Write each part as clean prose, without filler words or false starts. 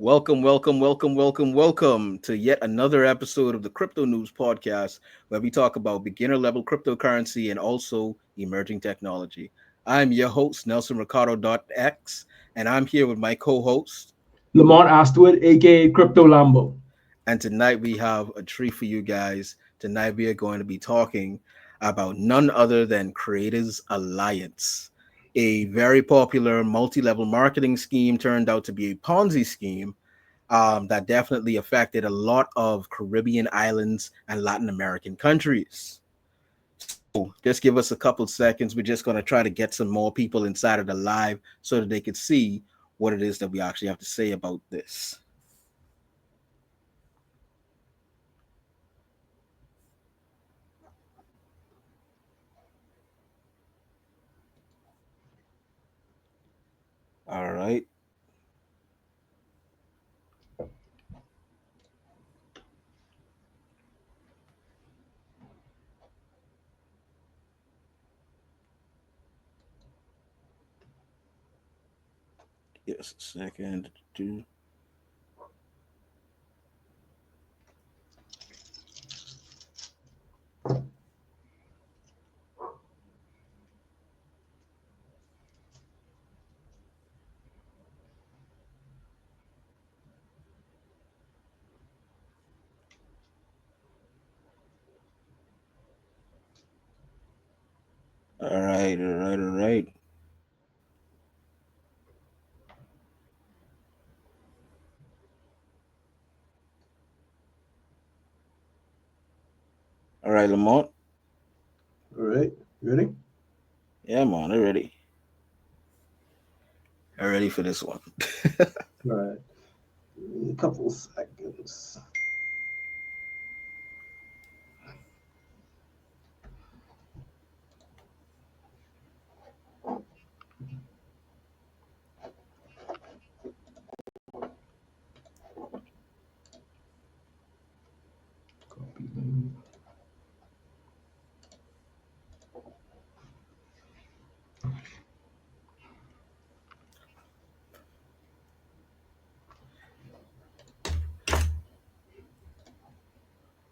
Welcome to yet another episode of the CryptoNoobz Podcast, where we talk about beginner level cryptocurrency and also emerging technology. I'm your host, Nelson Ricardo.x, and I'm here with my co host. Lamont Astwood, aka Crypto Lambo. And tonight we have a treat for you guys. Tonight we are going to be talking about none other than Creators Alliance. A very popular multi level marketing scheme turned out to be a Ponzi scheme that definitely affected a lot of Caribbean islands and Latin American countries. So just give us a couple seconds. We're just going to try to get some more people inside of the live so that they could see what it is that we actually have to say about this. All right. Yes, a second. All right. All right, Lamont. All right, ready? Yeah, man, I'm ready. I'm ready for this one. All right, a couple seconds. Copy link.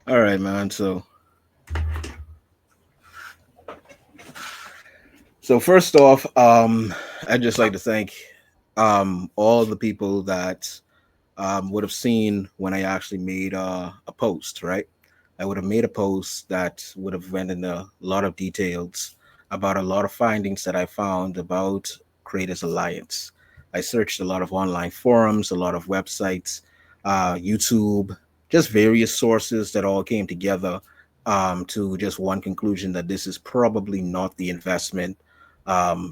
All right, man. So first off, I'd just like to thank all the people that would have seen when I actually made a post, right? I would have made a post that would have went into a lot of details about a lot of findings that I found about Creators Alliance. I searched a lot of online forums, a lot of websites, YouTube, just various sources that all came together to just one conclusion that this is probably not the investment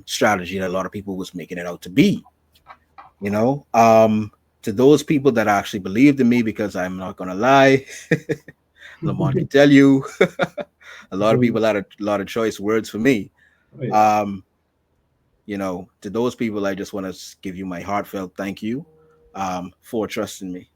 strategy that a lot of people was making it out to be. You know, to those people that actually believed in me, because I'm not gonna lie, Lamont can tell you, a lot of people had a lot of choice words for me. Oh, yeah. Um, to those people, I just want to give you my heartfelt thank you for trusting me.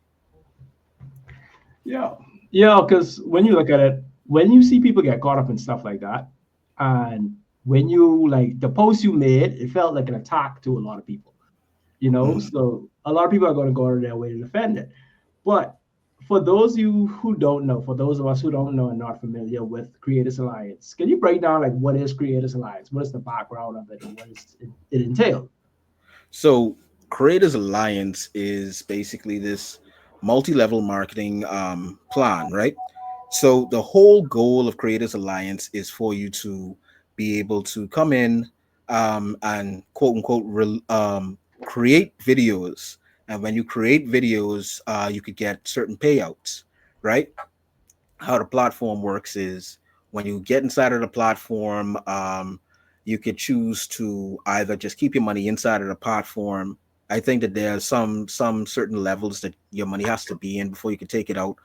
Yeah, yeah. Because when you look at it, when you see people get caught up in stuff like that, and when you like the post you made, it felt like an attack to a lot of people. Mhm. So a lot of people are going to go out of their way to defend it. But for those of you who don't know, for those of us who don't know and not familiar with Creators Alliance, can you break down like what is Creators Alliance? What is the background of it, and what is it entail? So, Creators Alliance is basically this multi-level marketing plan, right? So the whole goal of Creators Alliance is for you to be able to come in and quote unquote create videos. And when you create videos, you could get certain payouts, right? How the platform works is when you get inside of the platform, you could choose to either just keep your money inside of the platform. I think that there's some certain levels that your money has to be in before you can take it out.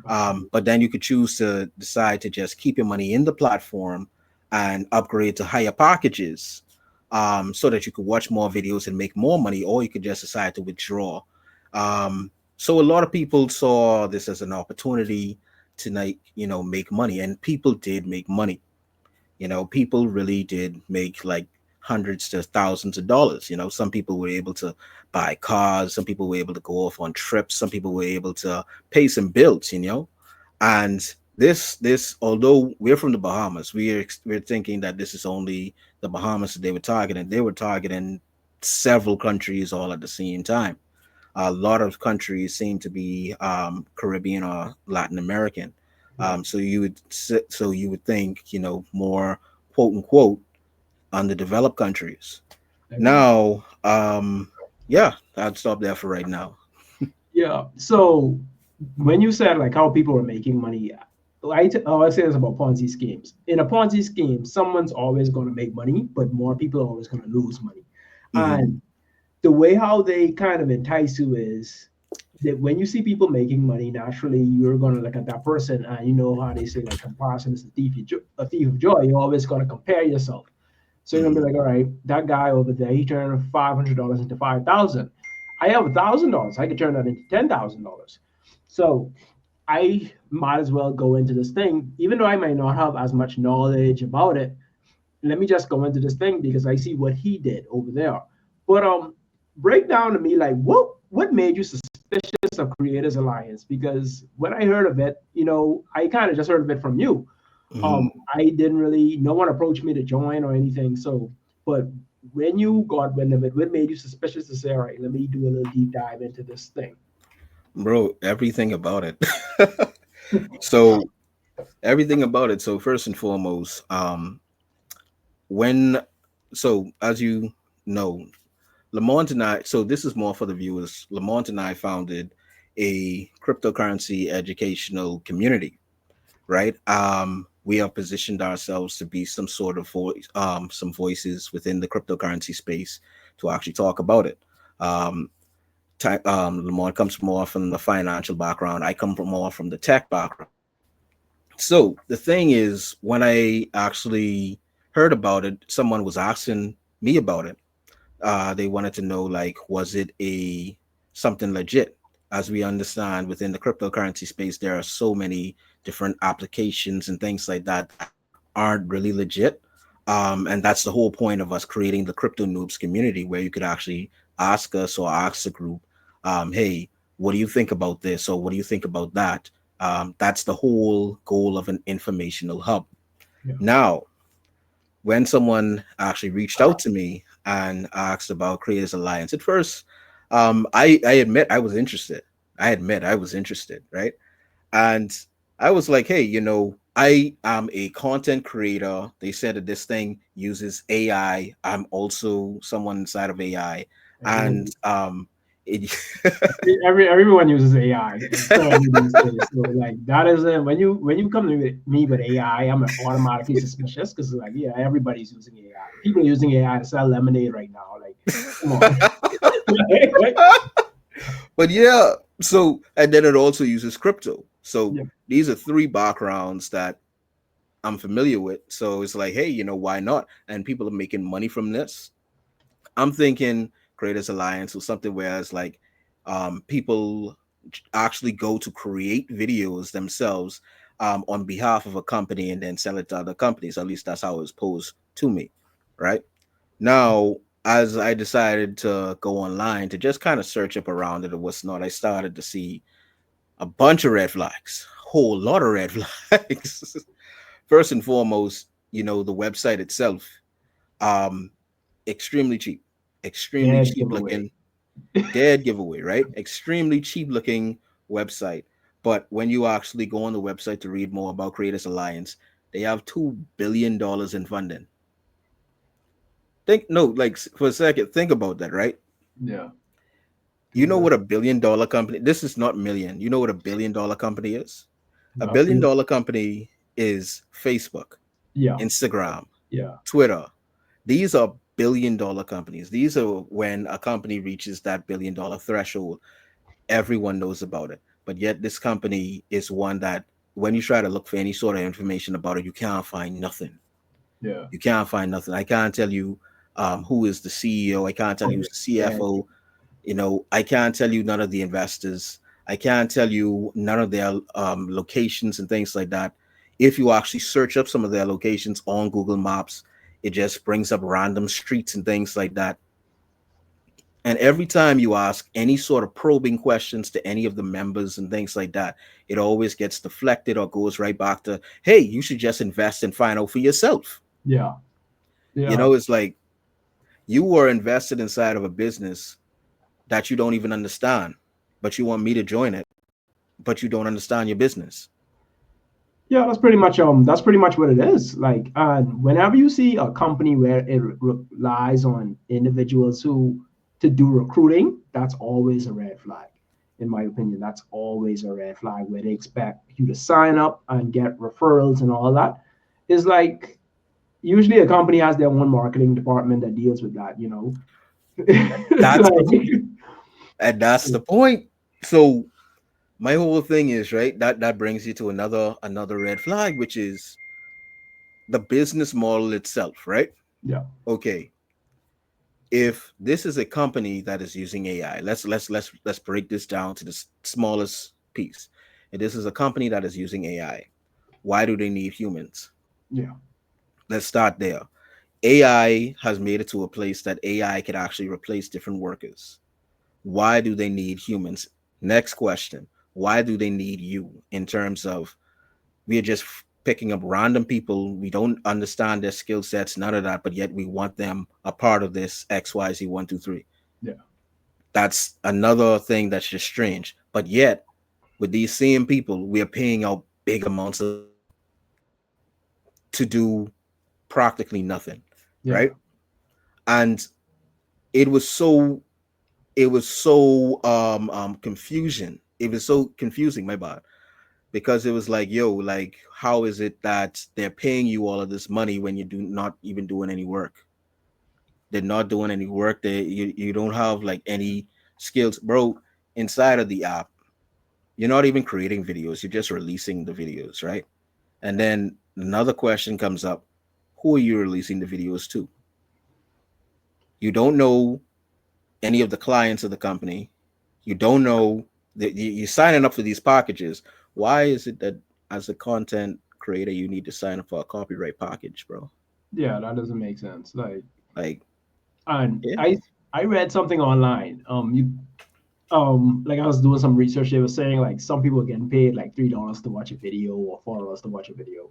But then you could choose to decide to just keep your money in the platform and upgrade to higher packages, so that you could watch more videos and make more money, or you could just decide to withdraw. So a lot of people saw this as an opportunity to like, make money, and people did make money. People really did make like hundreds to thousands of dollars. You know, some people were able to buy cars, some people were able to go off on trips, some people were able to pay some bills, you know. And this although we're from the Bahamas, we're thinking that this is only the Bahamas that they were targeting. They were targeting several countries all at the same time. A lot of countries seem to be Caribbean or Latin American. Yeah. So you would think, you know, more quote unquote underdeveloped countries. Exactly. Now, yeah, I'd stop there for right now. Yeah. So when you said like how people are making money, I always say this about Ponzi schemes. In a Ponzi scheme, someone's always going to make money, but more people are always going to lose money. Hmm. And the way how they kind of entice you is that when you see people making money, naturally you're going to look at that person, and you know how they say like comparison is a thief of joy. You're always going to compare yourself. So you're gonna be Hmm. like, all right, that guy over there, he turned $500 into 5,000. I have $1,000. I could turn that into $10,000. So I might as well go into this thing, even though I might not have as much knowledge about it. Let me just go into this thing because I see what he did over there. But break down to me like what made you suspicious of Creators Alliance? Because when I heard of it, I kind of just heard of it from you. Hmm. I didn't really, no one approached me to join or anything. So, but when you got wind of it, what made you suspicious to say, all right, let me do a little deep dive into this thing? Bro, everything about it. So everything about it. So first and foremost, when as you know, Lamont and I, so this is more for the viewers. Lamont and I founded a cryptocurrency educational community, right? We have positioned ourselves to be some sort of voice, some voices within the cryptocurrency space to actually talk about it. Um, Lamont comes more from the financial background. I come from more from the tech background. So the thing is, when I actually heard about it, someone was asking me about it. They wanted to know, like, was it a something legit? As we understand, within the cryptocurrency space, there are so many different applications and things like that aren't really legit. And that's the whole point of us creating the crypto noobs community, where you could actually ask us or ask the group, hey, what do you think about this, or what do you think about that? That's the whole goal of an informational hub. Yeah. Now, when someone actually reached out to me and asked about Creators Alliance, at first, I admit I was interested. I admit I was interested, right? And I was like, hey, I am a content creator. They said that this thing uses AI. I'm also someone inside of AI. And Everyone, it, everyone uses AI currently these days. So like that is when you come to me with AI, I'm automatically suspicious because like yeah, everybody's using AI. People are using AI to sell lemonade right now. Like, come on. but yeah, so and then it also uses crypto. So Yeah. these are three backgrounds that I'm familiar with. So it's like, hey, why not? And people are making money from this. I'm thinking Creators Alliance or something where it's like people actually go to create videos themselves on behalf of a company and then sell it to other companies. At least that's how it was posed to me, right? Now, as I decided to go online to just kind of search up around it or what's not, I started to see a bunch of red flags, whole lot of red flags. First and foremost, the website itself, um, extremely cheap, extremely Dead cheap giveaway. looking, dead giveaway, right? Extremely cheap looking website. But when you actually go on the website to read more about Creators Alliance, they have $2 billion in funding. Think no, like for a second, think about that, right? Yeah. You know Yeah. what $1 billion company? This is not million. You know what $1 billion company is? A No, billion please. dollar company is Facebook, Yeah. Instagram, Yeah. Twitter. These are $1 billion companies. These are when a company reaches that $1 billion threshold, everyone knows about it. But yet, this company is one that when you try to look for any sort of information about it, you can't find nothing. Yeah. You can't find nothing. I can't tell you who is the CEO. I can't tell you who's the Dead. CFO. I can't tell you none of the investors. I can't tell you none of their locations and things like that. If you actually search up some of their locations on Google Maps, It just brings up random streets and things like that. And every time you ask any sort of probing questions to any of the members and things like that, it always gets deflected or goes right back to, hey, you should just invest and find out for yourself. Yeah. You Yeah. know, it's like you were invested inside of a business that you don't even understand, but you want me to join it, but you don't understand your business. Yeah, that's pretty much what it is. Like, and whenever you see a company where it relies on individuals who to do recruiting, that's always a red flag. In my opinion, that's always a red flag where they expect you to sign up and get referrals and all that. Is like usually a company has their own marketing department that deals with that. It's That's the like and that's the point. So my whole thing is right that brings you to another red flag, which is the business model itself, right? yeah, Okay, if this is a company that is using AI, let's break this down to the smallest piece. If this is a company that is using AI, why do they need humans? yeah, Let's start there. AI has made it to a place that AI can actually replace different workers. Why do they need humans? Next question. Why do they need you in terms of we are just picking up random people. We don't understand their skill sets, none of that, but yet we want them a part of this XYZ 1, 2, 3. yeah, That's another thing that's just strange. But yet, with these same people, we are paying out big amounts of money to do practically nothing, yeah, right? And it was so confusion. It was so confusing, my bad, because it was like, yo, like, how is it that they're paying you all of this money when you do not even doing any work? They're not doing any work. You don't have like any skills, bro. Inside of the app, you're not even creating videos. You're just releasing the videos, right? And then another question comes up: who are you releasing the videos to? You don't know any of the clients of the company. You don't know that you're signing up for these packages. Why is it that as a content creator you need to sign up for a copyright package, bro? yeah. That doesn't make sense. Like, And yeah, I read something online. Like I was doing some research. They were saying like some people are getting paid like $3 to watch a video or $4 to watch a video.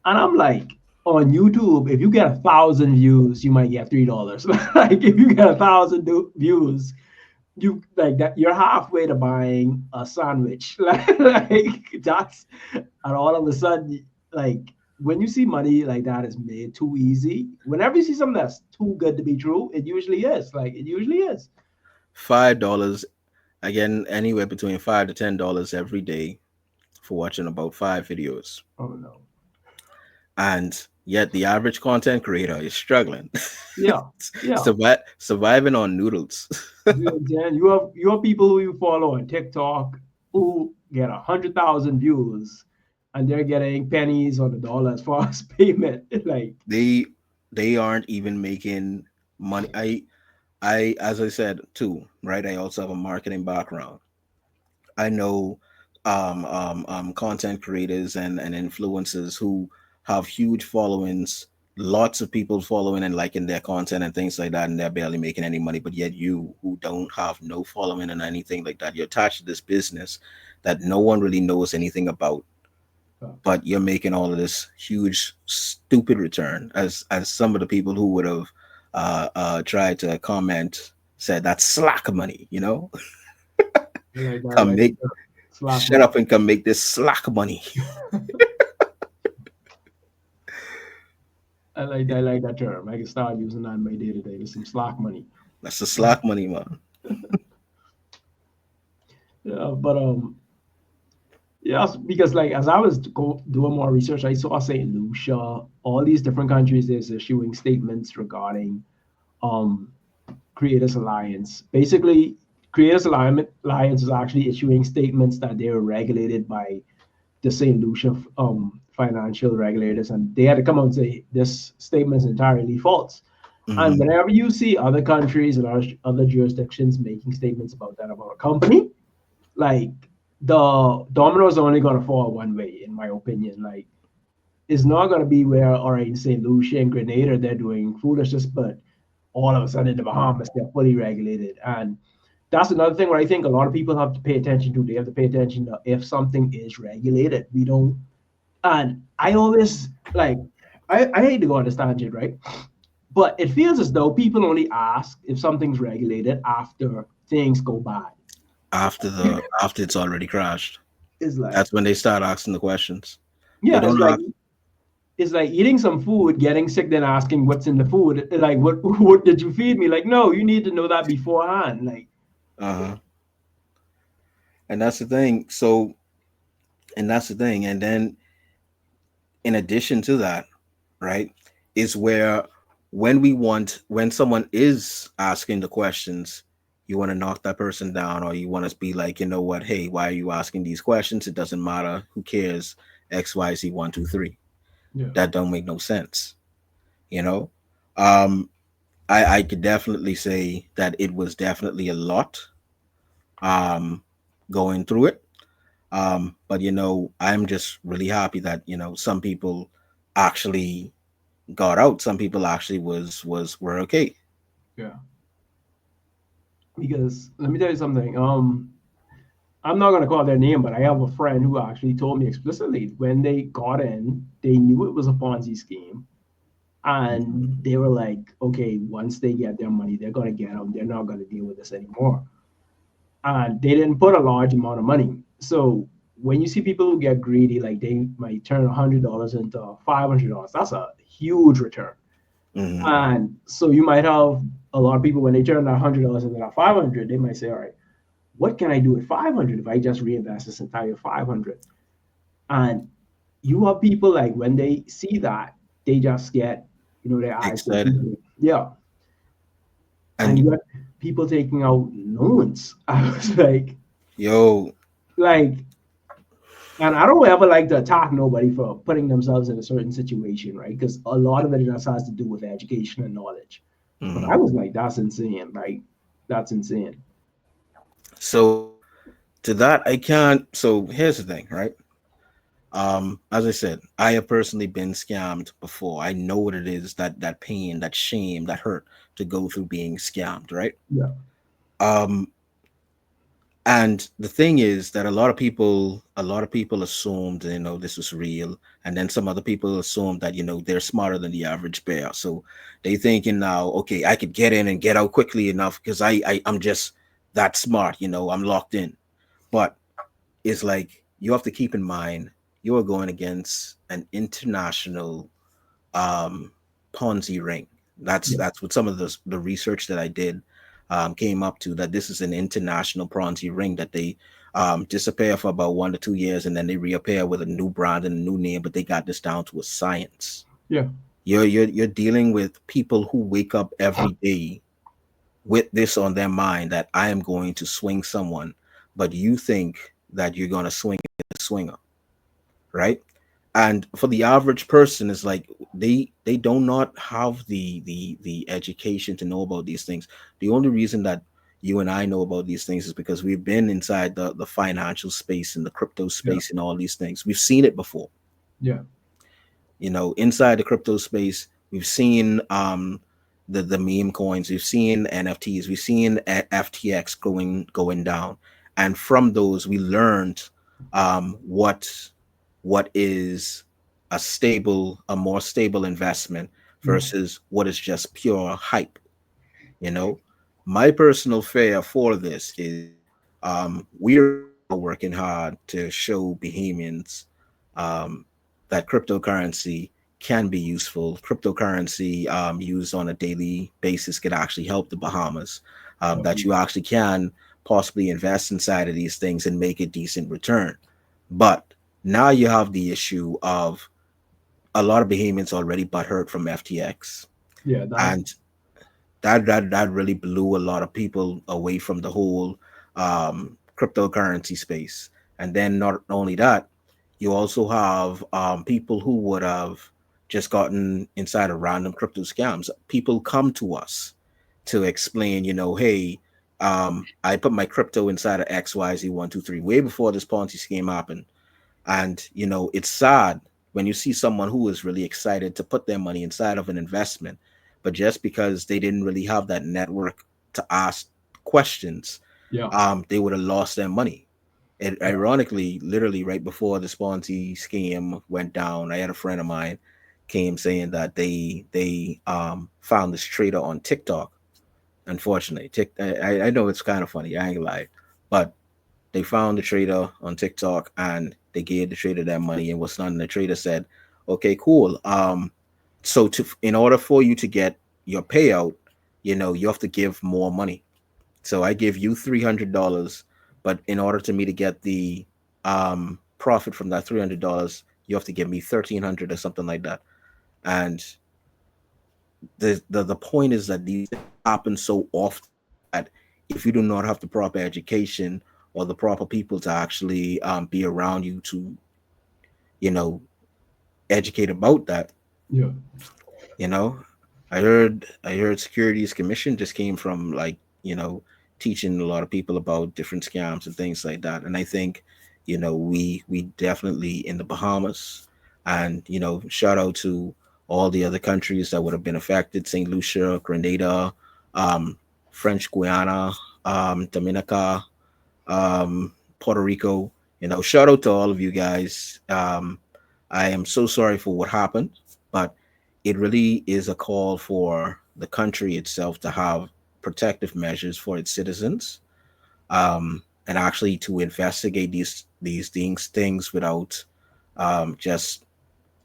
And I'm like, on YouTube, if you get 1,000 views, you might get $3. Like if you get 1,000 views, you like that you're halfway to buying a sandwich. Like that's and all of a sudden, like when you see money like that is made too easy, whenever you see something that's too good to be true, it usually is. Like it usually is. $5 again, anywhere between $5 to $10 every day for watching about 5 videos, Oh no. and yet the average content creator is struggling, Yeah. Yeah. surviving on noodles. You have people who you follow on TikTok who get 100,000 views and they're getting pennies on the dollar as far as payment. Like they they aren't even making money. I as I said too, right? I also have a marketing background. I know content creators and influencers who have huge followings, lots of people following and liking their content and things like that, and they're barely making any money. But yet, you who don't have no following and anything like that, you're attached to this business that no one really knows anything about, but you're making all of this huge, stupid return. As some of the people who would have tried to comment said, that's slack money, you know. like that, Come like make slack Shut money. up and come make this slack money. I like that term. I can start using that in my day to day. There's some slack money. That's the slack money, man. Yeah, but yeah, because like as I was doing more research, I saw Saint Lucia, all these different countries is issuing statements regarding um Creators Alliance. Basically, Alliance is actually issuing statements that they were regulated by the St. Lucia financial regulators, and they had to come out and say this statement is entirely false. And Hmm. whenever you see other countries and other jurisdictions making statements about that about a company, like the domino is only going to fall one way, in my opinion. Like it's not going to be where, all right, in St. Lucia and Grenada, they're doing foolishness, but all of a sudden in the Bahamas, they're fully regulated. And that's another thing where I think a lot of people have to pay attention to. They have to pay attention to if something is regulated. We don't, and I always like, I hate to go on this tangent, right? But it feels as though people only ask if something's regulated after things go bad. After it's already crashed. It's like, That's when they start asking the questions. They yeah, don't ask. it's like eating some food, getting sick, then asking what's in the food. Like, what did you feed me? Like, no, you need to know that beforehand. Like, Uh-huh. And that's the thing. So, and that's the thing. And then in addition to that, right, is where when someone is asking the questions, you want to knock that person down, or you want to be like, you know what, hey, why are you asking these questions? It doesn't matter. Who cares? XYZ 1 2 3. yeah, That don't make no sense. You know? Um, I could definitely say that it was definitely a lot um going through it. But I'm just really happy that, some people actually got out. Some people actually were okay. yeah. Because let me tell you something. I'm not gonna call their name, but I have a friend who actually told me explicitly when they got in, they knew it was a Ponzi scheme, and they were like, okay, once they get their money, they're gonna get out. They're not gonna deal with this anymore. And they didn't put a large amount of money. So when you see people who get greedy, like they might turn $100 into $500, that's a huge return. Hmm. And so you might have a lot of people when they turn that $100 into that 500, they might say, all right, what can I do with 500 if I just reinvest this entire 500? And you have people like when they see that, they just get, their eyes go Excited. big. Yeah. And And you got people taking out loans. I was yo, like, and I don't ever like to attack nobody for putting themselves in a certain situation, right? Because a lot of it just has to do with education and knowledge. But I mhm. was like, that's insane. Like, that's insane. So to that I can't. So here's the thing, right? As I said, I have personally been scammed before. I know what it is, that pain, that shame, that hurt to go through being scammed, right? Yeah. Um, and the thing is that a lot of people assumed, this was real, and then some other people assumed that, they're smarter than the average bear. So they thinking now, okay, I could get in and get out quickly enough because I'm just that smart, I'm locked in. But it's like you have to keep in mind you are going against an international um, Ponzi ring. That's Yeah. that's what some of the research that I did came up to, that this is an international Ponzi ring, that they disappear for about 1 to 2 years and then they reappear with a new brand and a new name, but they got this down to a science. Yeah. You're dealing with people who wake up every day with this on their mind, that I am going to swing someone, but you think that you're going to swing a swinger, right? And for the average person, it's like they do not have the education to know about these things. The only reason that you and I know about these things is because we've been inside the financial space and the crypto Yeah. space and all these things. We've seen it before. Yeah. Inside the crypto space, we've seen the meme coins, we've seen NFTs, we've seen FTX going down, and from those we learned what is a more stable investment Yeah. versus what is just pure hype. You know, my personal fear for this is we are right now working hard to show Bahamians um, that cryptocurrency can be useful. Cryptocurrency used on a daily basis could actually help the Bahamas. That you actually can possibly invest inside of these things and make a decent return. But now you have the issue of a lot of Bahamians already butthurt from FTX, Yeah. That's and that really blew a lot of people away from the whole cryptocurrency space. And then not only that, you also have people who would have just gotten inside of random crypto scams. People come to us to explain, hey, I put my crypto inside of XYZ 1 2 3 way before this Ponzi scheme happened. And it's sad when you see someone who is really excited to put their money inside of an investment, but just because they didn't really have that network to ask questions, Yeah. they would have lost their money. And Yeah. ironically, literally right before the Ponzi scheme went down, I had a friend of mine came saying that they found this trader on TikTok. Unfortunately, I know it's kind of funny. I ain't gonna lie, but they found the trader on TikTok and they gave the trader that money and what's not. And the trader said, "Okay, cool. So to in order for you to get your payout, you have to give more money. So I give you $300, but in order to me to get the profit from that $300, you have to give me 1,300 or something like that." And the point is that these things happen so often that if you do not have the proper education or the proper people to actually be around you to you know educate about that, Yeah. you know I heard securities commission just came from like teaching a lot of people about different scams and things like that. And I think we definitely in the Bahamas, and shout out to all the other countries that would have been affected: St. Lucia, Grenada, um French Guiana, Dominica, Puerto Rico. Shout out to all of you guys. I am so sorry for what happened, but it really is a call for the country itself to have protective measures for its citizens, and actually to investigate these things without just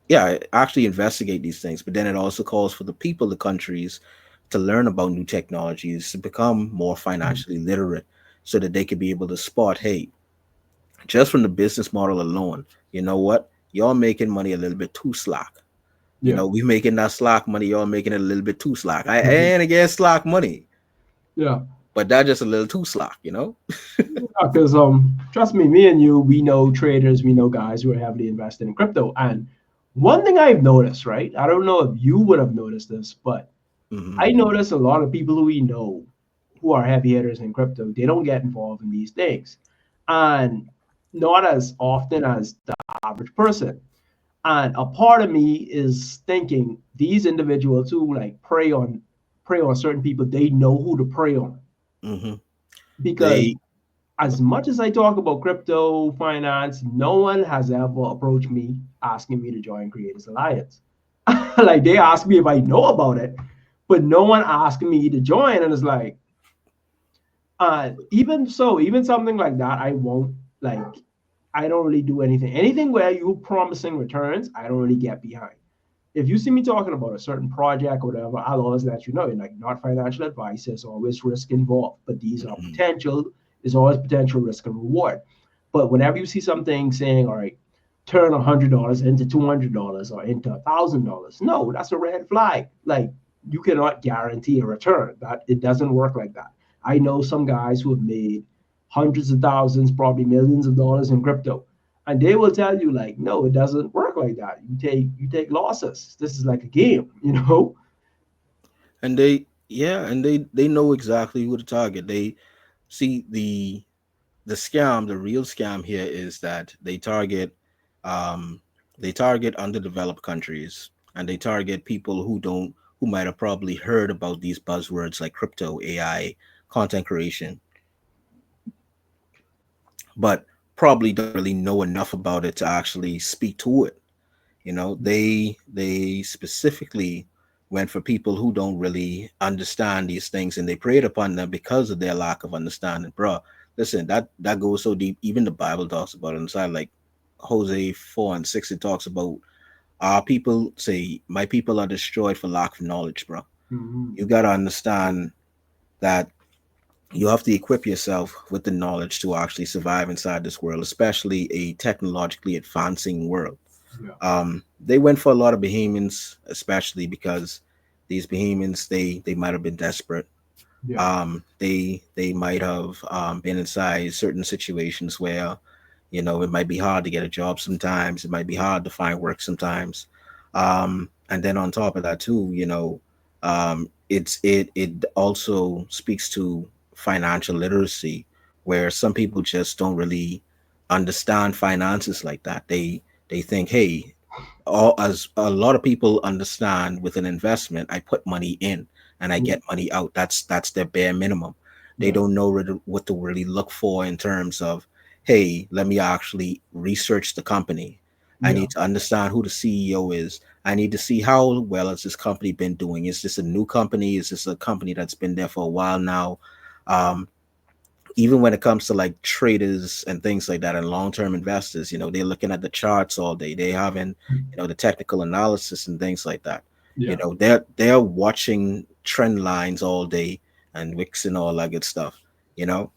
yeah, actually investigate these things. But then it also calls for the people, the countries, to learn about new technologies, to become more Mm. financially literate, so that they could be able to spot, hey, just from the business model alone, you know what? Y'all making money a little bit too slack. Yeah. We making that slack money. Y'all making it a little bit too slack. I Mhm. ain't against slack money, Yeah. but that just a little too slack. Because trust me, me and you, we know traders, we know guys who are heavily invested in crypto. And one thing I've noticed, right? I don't know if you would have noticed this, but Hmm. I notice a lot of people who we know who are heavy hitters in crypto, they don't get involved in these things. And not as often as the average person. And a part of me is thinking these individuals who like prey on certain people, they know who to prey on. Hmm. Because They as much as I talk about crypto finance, no one has ever approached me asking me to join Creators Alliance. Like they ask me if I know about it, but no one asked me to join. And it's like, even so, even something like that, I won't like. I don't really do anything. Anything where you promising returns, I don't really get behind. If you see me talking about a certain project or whatever, I'll always let you know. Like, not financial advice. There's always risk involved, but these are mhm. potential. There's always potential risk and reward. But whenever you see something saying, "All right, turn $100 into $200 or into $1,000," no, that's a red flag. Like, you cannot guarantee a return. That it doesn't work like that. I know some guys who have made hundreds of thousands, probably millions of dollars in crypto, and they will tell you like, no, it doesn't work like that. You take losses. This is like a game. And they know exactly who to target. They see the scam. The real scam here is that um they target underdeveloped countries, and they target people who might have probably heard about these buzzwords like crypto, AI, content creation, but probably don't really know enough about it to actually speak to it. They specifically went for people who don't really understand these things, and they preyed upon them because of their lack of understanding. Bro, listen, that goes so deep. Even the Bible talks about it inside, like Hosea 4:6. It talks about our people say, "My people are destroyed for lack of knowledge." Bro, Mhm. you gotta understand that you have to equip yourself with the knowledge to actually survive inside this world, especially a technologically advancing world. Yeah. They went for a lot of Bahamians, especially because these Bahamians they might have been desperate. Yeah. They might have been inside certain situations where it might be hard to get a job sometimes. It might be hard to find work sometimes. And then on top of that too, it also speaks to financial literacy, where some people just don't really understand finances like that. They think, hey, All as a lot of people understand with an investment, I put money in and I Yeah, get money out. That's their bare minimum. They yeah, don't know what to really look for in terms of, hey, let me actually research the company. I yeah, need to understand who the CEO is. I need to see how well has this company been doing. Is this a new company? Is this a company that's been there for a while now? Um, Even when it comes to like traders and things like that and long-term investors, they're looking at the charts all day. They having, the technical analysis and things like that. yeah, They're watching trend lines all day and wicks and all that good stuff. You know,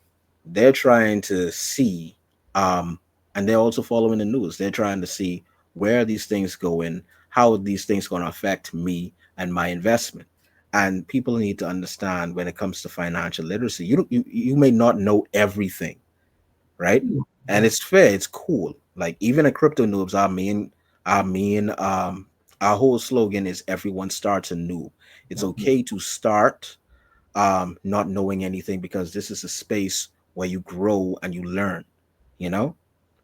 they're trying to see, um, and they're also following the news. They're trying to see where these things going, how these things going to affect me and my investment. And people need to understand when it comes to financial literacy, you may not know everything, right? And yeah, it's fair, it's cool. Like even at Crypto Noobs, our whole slogan is everyone starts anew. It's okay to start not knowing anything, because this is a space where you grow and you learn. You know,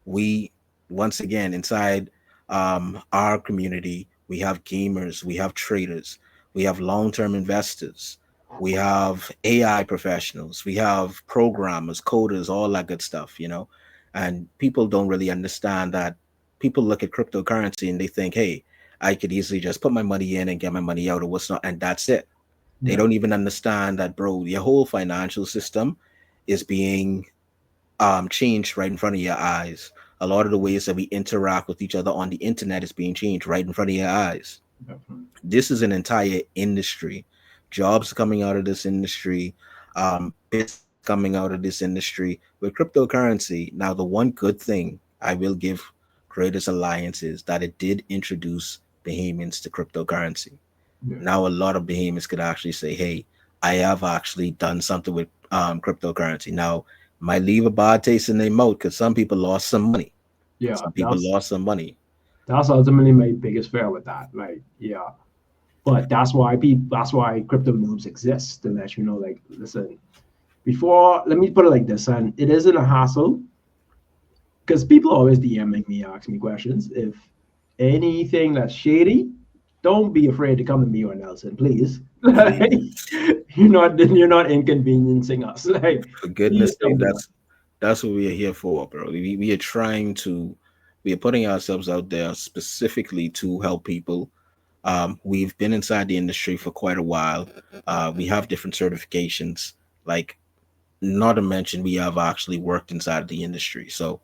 we once again inside our community, we have gamers, we have traders, we have long-term investors, we have AI professionals, we have programmers, coders, all that good stuff. And people don't really understand that. People look at cryptocurrency and they think, hey, I could easily just put my money in and get my money out or what's not, and that's it. They yeah, don't even understand that, bro, your whole financial system is being changed right in front of your eyes. A lot of the ways that we interact with each other on the internet is being changed right in front of your eyes. definitely. This is an entire industry. Jobs coming out of this industry, business coming out of this industry with cryptocurrency. Now, the one good thing I will give Creators Alliance is that it did introduce Bahamians to cryptocurrency. Yeah. Now, a lot of Bahamians could actually say, hey, I have actually done something with cryptocurrency. Now, might leave a bad taste in their mouth because some people lost some money. Yeah, Some people lost some money. that's ultimately my biggest fear with that. Like, yeah, but that's why crypto noobs exist to let you know, like, listen, before, let me put it like this, and it isn't a hassle because people always DMing me, ask me questions. If anything that's shady, don't be afraid to come to me or Nelson, please. Like, Please, you're not inconveniencing us. Like, for please goodness sake, come to us. that's what we are here for, bro. We are trying to, we are putting ourselves out there specifically to help people. We've been inside the industry for quite a while. We have different certifications, like not to mention we have actually worked inside the industry. So,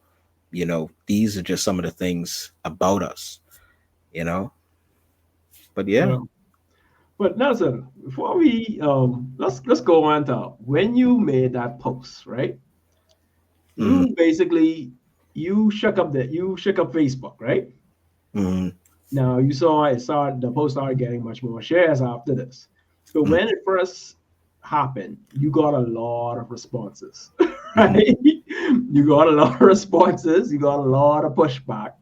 these are just some of the things about us, you know. But yeah. Yeah. But Nelson, before we let's go on to when you made that post, right? Mm-hmm. You basically you shook up Facebook, right? Mm-hmm. Now you saw the post started getting much more shares after this. But Mm-hmm. when it first happened, you got a lot of responses, Mm-hmm. right? You got a lot of responses, you got a lot of pushback.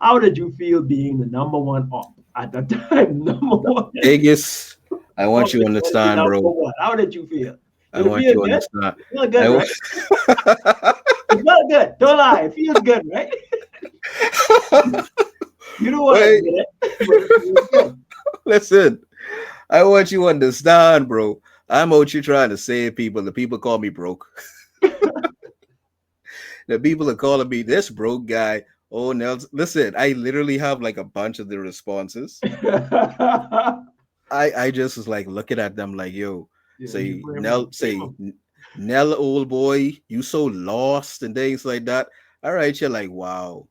How did you feel being the number one up at the time? Number one Biggest, I want you to publicly understand, number bro. one. How did you feel? I Did it want feel you to good? understand. It felt I good, want. right? It felt good. Don't lie. It feels good, right? You don't want to Wait, admit it, but it feels good. listen. I want you to understand, bro. I'm out here trying to save people. The people call me broke. The people are calling me this broke guy. Oh, Nels, listen. I literally have like a bunch of the responses. I just was like looking at them like, yo, Yeah, you say blame Nell, them. Blame say them. Nell, old boy, you so lost and things like that. All right, you're like, wow.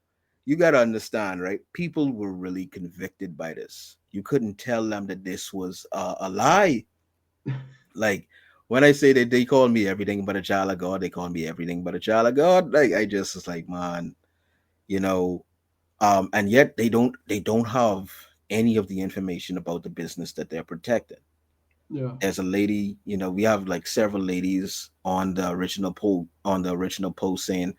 You gotta understand, right? People were really convicted by this. You couldn't tell them that this was a lie. Like when I say that they call me everything but a child of God, they call me everything but a child of God. Like I just was like, man, you know, and yet they don't have any of the information about the business that they're protecting. Yeah. There's a lady, we have like several ladies on the original post saying,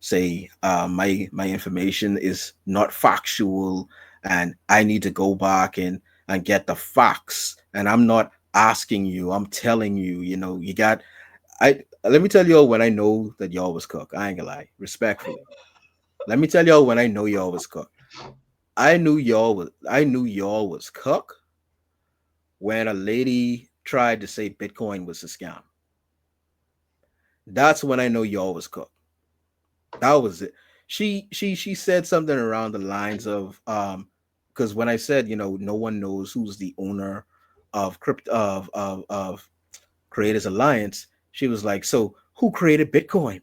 say my information is not factual and I need to go back and get the facts. And I'm not asking you, I'm telling you, you got I let me tell y'all when I know that y'all was cooked. I ain't gonna lie, respectfully. Let me tell y'all when I know y'all was cooked. I knew y'all was cook when a lady tried to say Bitcoin was a scam. That's when I know y'all was cooked. That was it. She said something around the lines of because when I said, no one knows who's the owner of crypto of Creators Alliance, she was like, so who created Bitcoin?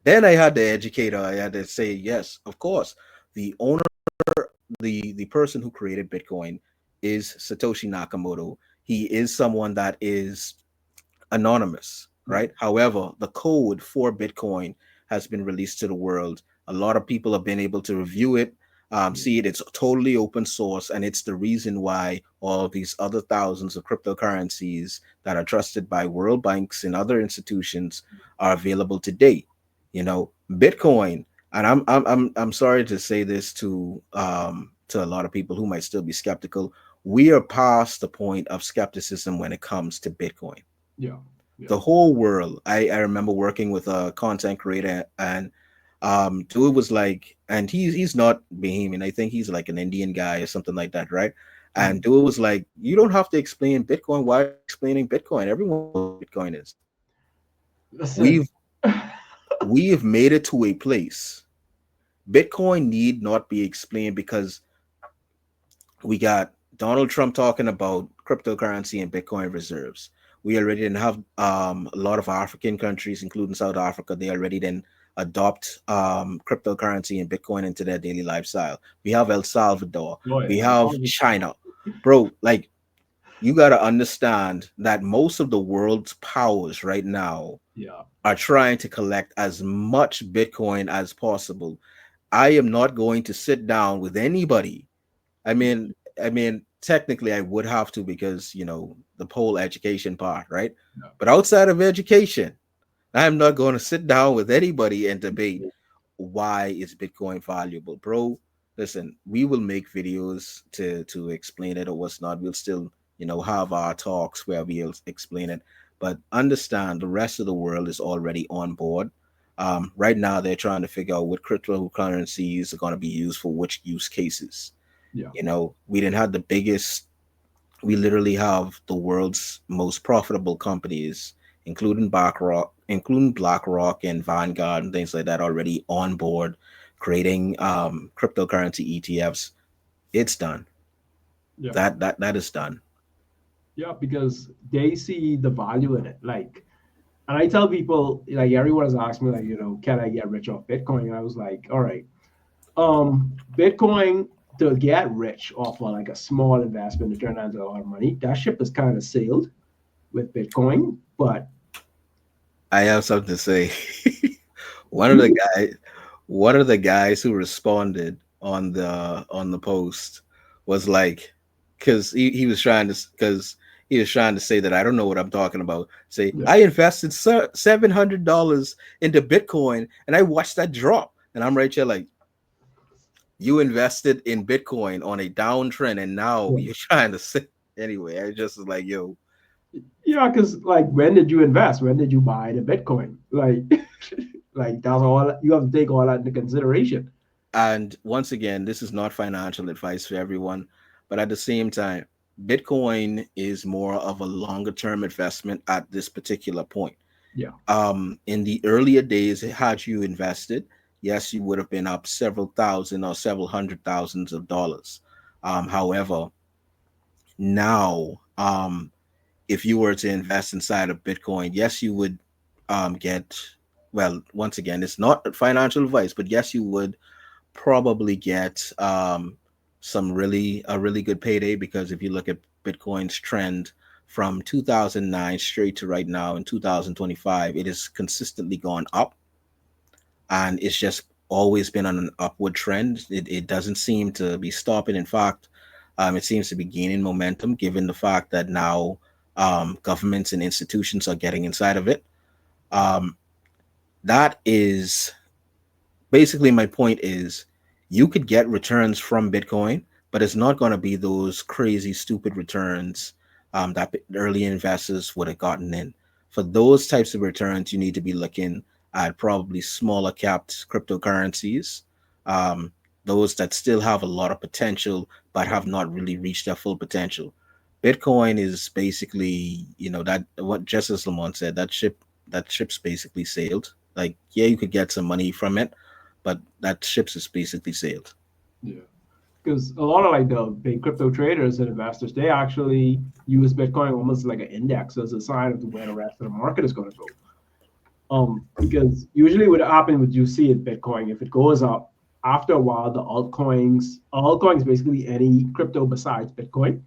Then I had to educate her. I had to say, yes, of course. The owner, the person who created Bitcoin is Satoshi Nakamoto. He is someone that is anonymous, Right. right? However, the code for Bitcoin has been released to the world. A lot of people have been able to review it, Yeah. see it. It's totally open source, and it's the reason why all of these other thousands of cryptocurrencies that are trusted by world banks and other institutions are available today. Bitcoin, and I'm sorry to say this to a lot of people who might still be skeptical. We are past the point of skepticism when it comes to Bitcoin. Yeah. Yeah. The whole world. I remember working with a content creator, and dude was like, and he's not Bahamian. I think he's like an Indian guy or something like that, right? And Mhm. dude was like, you don't have to explain Bitcoin. Why are you explaining Bitcoin? Everyone knows what Bitcoin is. Listen. We've we have made it to a place. Bitcoin need not be explained because we got Donald Trump talking about cryptocurrency and Bitcoin reserves. We already didn't have a lot of African countries, including South Africa. They already then adopt cryptocurrency and Bitcoin into their daily lifestyle. We have El Salvador. Boy, We I have love it. China, bro. Like you got to understand that most of the world's powers right now Yeah. are trying to collect as much Bitcoin as possible. I am not going to sit down with anybody. I mean, technically, I would have to because the whole education part, right? Yeah. But outside of education, I'm not going to sit down with anybody and debate why is Bitcoin valuable, bro. Listen, we will make videos to explain it or what's not. We'll still, have our talks where we'll explain it. But understand the rest of the world is already on board. Right now, they're trying to figure out what cryptocurrencies are going to be used for which use cases. Yeah. We didn't have the biggest, we literally have the world's most profitable companies, including BlackRock and Vanguard and things like that already on board creating cryptocurrency ETFs. It's done. Yeah. That is done. Yeah. Because they see the value in it. Like, and I tell people, like, everyone has asked me, like, can I get rich off Bitcoin? And I was like, all right, Bitcoin to get rich off of like a small investment to turn into a lot of money, that ship is kind of sailed with Bitcoin. But I have something to say. one of the guys one of the guys who responded on the post was like, because he was trying to say that I don't know what I'm talking about. Say yeah, I invested $700 into Bitcoin and I watched that drop, and I'm right here like, you invested in Bitcoin on a downtrend and now yeah, you're trying to say anyway. I just was like, yo. yeah, because like, when did you invest? When did you buy the Bitcoin? Like, like that's all you have to take all that into consideration. And once again, this is not financial advice for everyone, but at the same time, Bitcoin is more of a longer term investment at this particular point. Yeah, In the earlier days, had you invested, yes, you would have been up several thousand or several hundred thousands of dollars. However, now, if you were to invest inside of Bitcoin, yes, you would get, well, once again, it's not financial advice, but yes, you would probably get a really good payday, because if you look at Bitcoin's trend from 2009 straight to right now in 2025, it has consistently gone up, and it's just always been on an upward trend. It doesn't seem to be stopping. In fact, it seems to be gaining momentum given the fact that now governments and institutions are getting inside of it. Um, that is basically my point is, you could get returns from Bitcoin, but it's not going to be those crazy, stupid returns that early investors would have gotten in. For those types of returns, you need to be looking at probably smaller capped cryptocurrencies. Um, those that still have a lot of potential but have not really reached their full potential. Bitcoin is basically, that what just as Lamont said, that ship's basically sailed. Like, yeah, you could get some money from it, but that ship's is basically sailed. Yeah. Because a lot of like the big crypto traders and investors, they actually use Bitcoin almost like an index as a sign of where the rest of the market is going to go. Because usually what happens with you see it Bitcoin, if it goes up, after a while, the altcoins basically any crypto besides Bitcoin,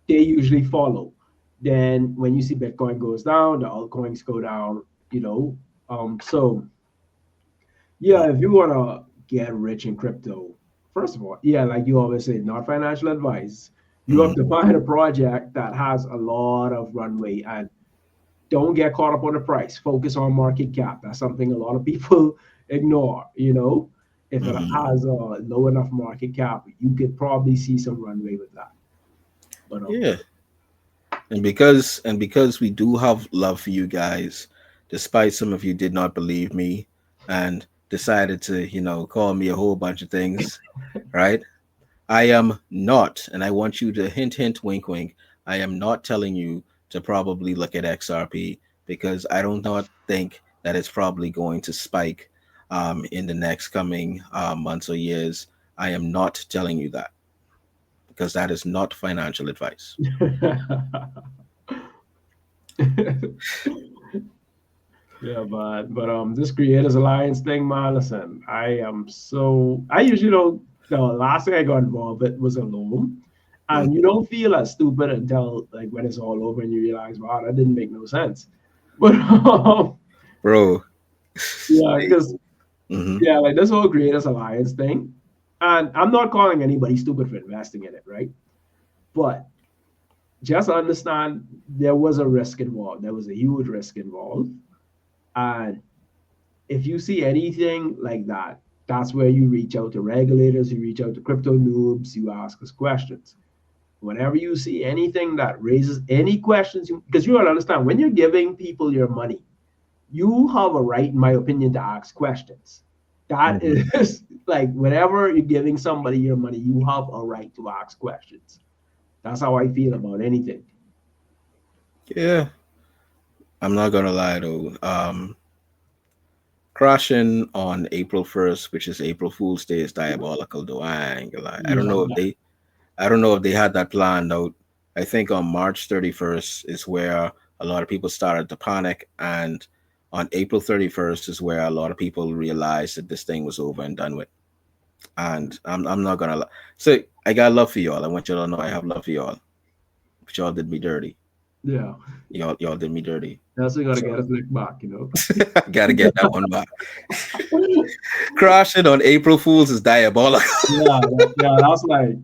they usually follow. Then when you see Bitcoin goes down, the altcoins go down, you know. So yeah, if you wanna get rich in crypto, first of all, yeah, like you always say, not financial advice. You have Mhm. to find a project that has a lot of runway and don't get caught up on the price. Focus on market cap. That's something a lot of people ignore. If it Mhm. has a low enough market cap, you could probably see some runway with that. But Yeah, and because we do have love for you guys, despite some of you did not believe me and decided to, call me a whole bunch of things, right? I am not, and I want you to hint, hint, wink, wink. I am not telling you to probably look at XRP because I don't not think that it's probably going to spike in the next coming months or years. I am not telling you that because that is not financial advice. yeah, but this Creators Alliance thing, man. Listen, I usually don't. The last thing I got involved with was a loan, Mm. and you don't feel as stupid until like when it's all over and you realize, wow, that didn't make no sense. But Bro. yeah, because Hmm. yeah, like this whole Creators Alliance thing, and I'm not calling anybody stupid for investing in it, right? But just understand there was a risk involved. There was a huge risk involved, and if you see anything like that, that's where you reach out to regulators, you reach out to crypto noobs, you ask us questions. Whenever you see anything that raises any questions, because you gotta understand when you're giving people your money, you have a right, in my opinion, to ask questions. That Hmm. is like whenever you're giving somebody your money, you have a right to ask questions. That's how I feel about anything. Yeah, I'm not gonna lie though. Crashing on April 1st, which is April Fool's Day, is diabolical though. I ain't gonna lie. Yeah, I don't know if they had that planned out. I think on March 31st is where a lot of people started to panic, and on April 31st is where a lot of people realized that this thing was over and done with. And I'm not gonna lie. So I got love for y'all. I want y'all to know I have love for y'all. But y'all did me dirty. yeah. Y'all did me dirty. That's what gotta So get us neck back. gotta get that one back. Crashing on April Fools is diabolical. Yeah, yeah, that's like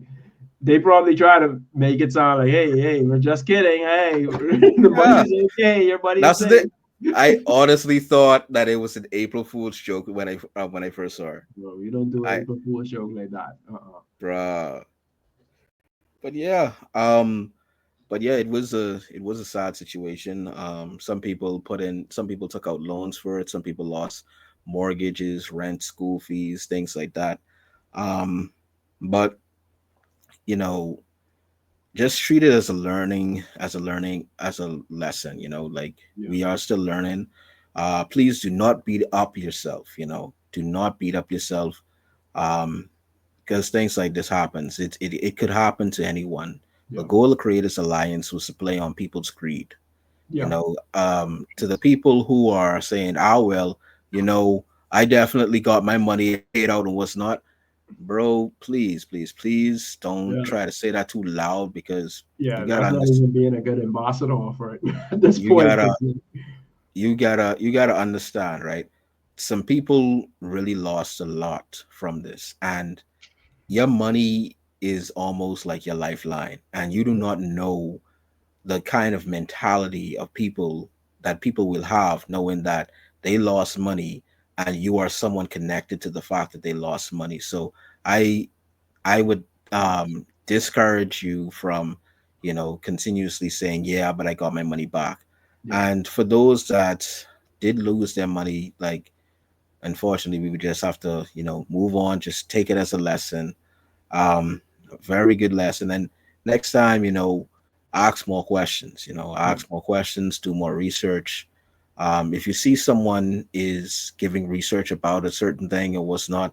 they probably try to make it sound like, hey, hey, we're just kidding. Hey, the Yeah, money's okay. Your money's that's safe. the. I honestly thought that it was an April Fool's joke when I first saw her. Bro, you don't do an I April Fool's joke like that. bruh. But yeah, it was a sad situation. Some people took out loans for it. Some people lost mortgages, rent, school fees, things like that. Um, but you know, just treat it as as a lesson. Like Yeah, we are still learning. Please do not beat up yourself. Do not beat up yourself. Um, because things like this happens. It could happen to anyone. The yeah, goal of Creators Alliance was to play on people's greed. yeah, To the people who are saying, "Ah, well, I definitely got my money paid out and what's not." Bro, please, please, please don't yeah, try to say that too loud because you yeah. gotta That's not understand. even being a good ambassador for it at this You point. gotta 'Cause, you gotta understand, right? Some people really lost a lot from this, and your money is almost like your lifeline, and you do not know the kind of mentality of people that people will have knowing that they lost money and you are someone connected to the fact that they lost money. So i I would discourage you from continuously saying, yeah, but I got my money back. yeah, And for those that did lose their money, like, unfortunately, we would just have to, move on, just take it as a lesson. A very good lesson. And next time, ask more questions, Yeah. ask more questions, do more research. If you see someone is giving research about a certain thing or what's not,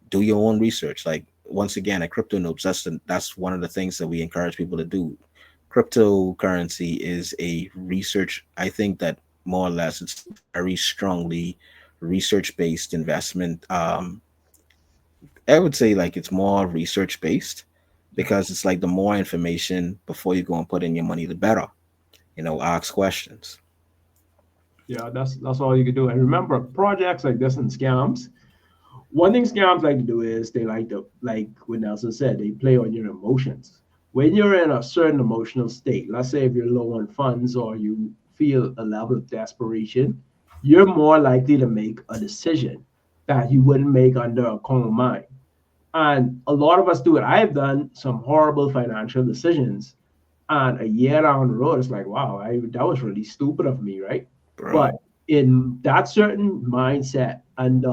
do your own research. Like once again, at Crypto Noobs, that's one of the things that we encourage people to do. Cryptocurrency is a research. I think that more or less it's a very strongly research based investment. I would say like it's more research based Yeah. because it's like the more information before you go and put in your money, the better. Ask questions. Yeah, that's all you can do. And remember, projects like this and scams. One thing scams like to do is they like to, like what Nelson said, they play on your emotions. When you're in a certain emotional state, let's say if you're low on funds or you feel a level of desperation, you're more likely to make a decision that you wouldn't make under a calm mind. And a lot of us do it. I have done some horrible financial decisions, and a year down the road, it's like, wow, that was really stupid of me, right? But Bro. in that certain mindset and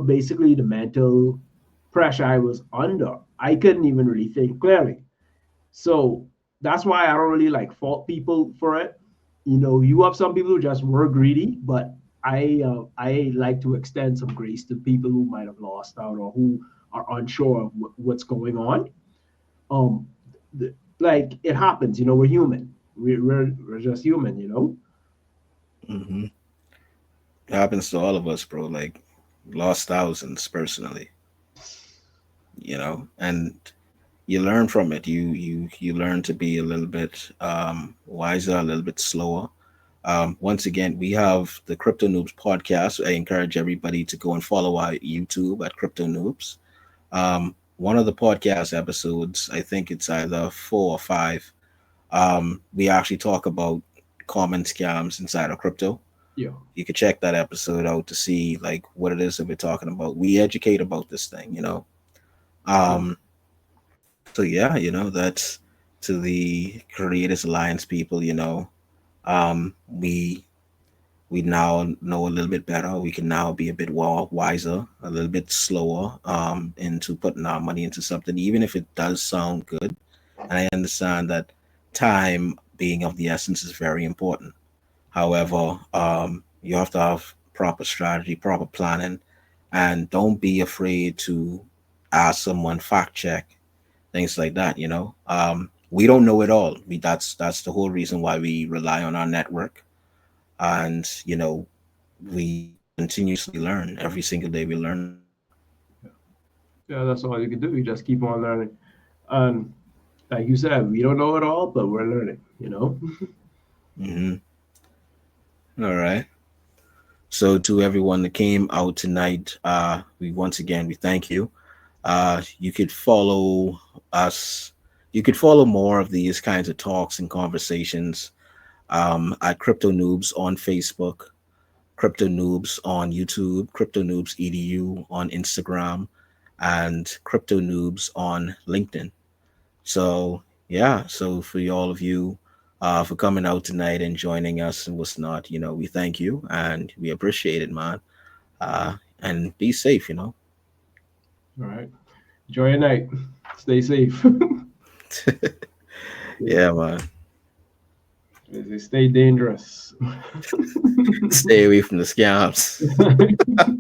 basically the mental pressure I was under, I couldn't even really think clearly. So that's why I don't really like fault people for it. You have some people who just were greedy, but I like to extend some grace to people who might have lost out or who are unsure of what's going on. Um, like it happens, we're human. We're just human. hmm It happens to all of us, bro. Like lost thousands personally, and you learn from it. You learn to be a little bit wiser, a little bit slower. Once again, we have the Crypto Noobs podcast. I encourage everybody to go and follow our YouTube at Crypto Noobs. One of the podcast episodes, I think it's either 4 or 5. We actually talk about common scams inside of crypto. Yeah. You could check that episode out to see like what it is that we're talking about. We educate about this thing. Yeah. Um, so yeah, that's to the Creators Alliance people. We now know a little bit better. We can now be a bit more wiser, a little bit slower into putting our money into something, even if it does sound good. And I understand that time being of the essence is very important. However, you have to have proper strategy, proper planning, and don't be afraid to ask someone, fact check, things like that. We don't know it all. That's the whole reason why we rely on our network, and we continuously learn every single day. We learn something. Yeah, that's all you can do. You just keep on learning. And like you said, we don't know it all, but we're learning. Hmm. All right. So to everyone that came out tonight, we once again we thank you. You could follow us. You could follow more of these kinds of talks and conversations at Crypto Noobs on Facebook, Crypto Noobs on YouTube, Crypto Noobs EDU on Instagram, and Crypto Noobs on LinkedIn. So yeah, so for all of you for coming out tonight and joining us and what's not, we thank you and we appreciate it, man. And be safe. All right. Enjoy your night. Stay safe. Yeah, man. Stay dangerous. Stay away from the scams.